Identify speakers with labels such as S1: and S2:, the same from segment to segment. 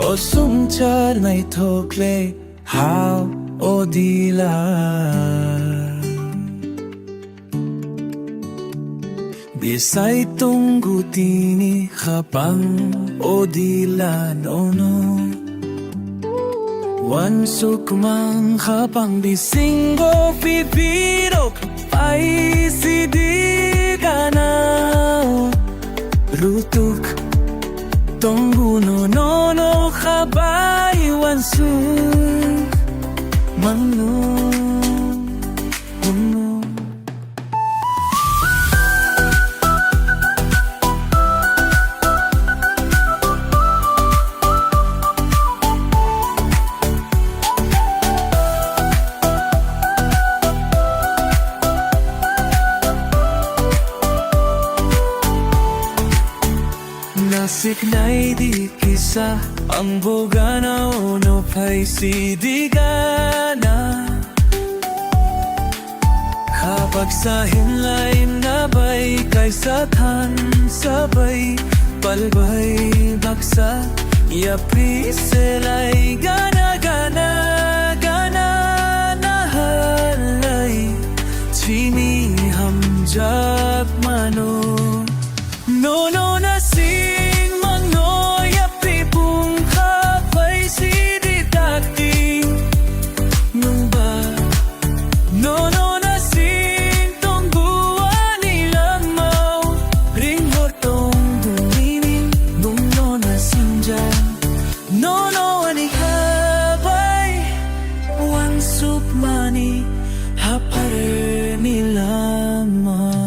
S1: O Swngchar Naithokle how odila Bisay tunggutini kapang odila no Wansuk mang kapang bisingo pipirok ay sidiganaw Rutuk tongguno no kabay wansuk mangno Nasignay di kisa ang bogana no pa'y sidigana Kapag sa hinlain na bay kay satan sabay palbay baksa yapi selay gana nahalay chini hamjak mano no nasi Sukmani hapare nilama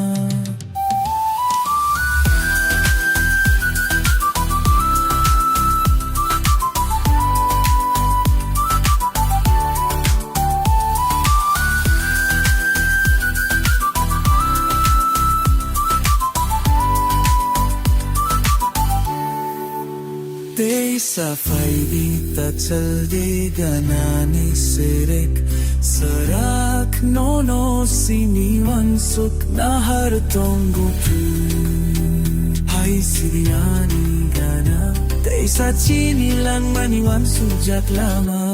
S1: Sa faibita chaldi ganani sirek Sarak no siniwan suk nahar tonggupu Hai siriani gana Tay sa chini lang maniwan sujat lama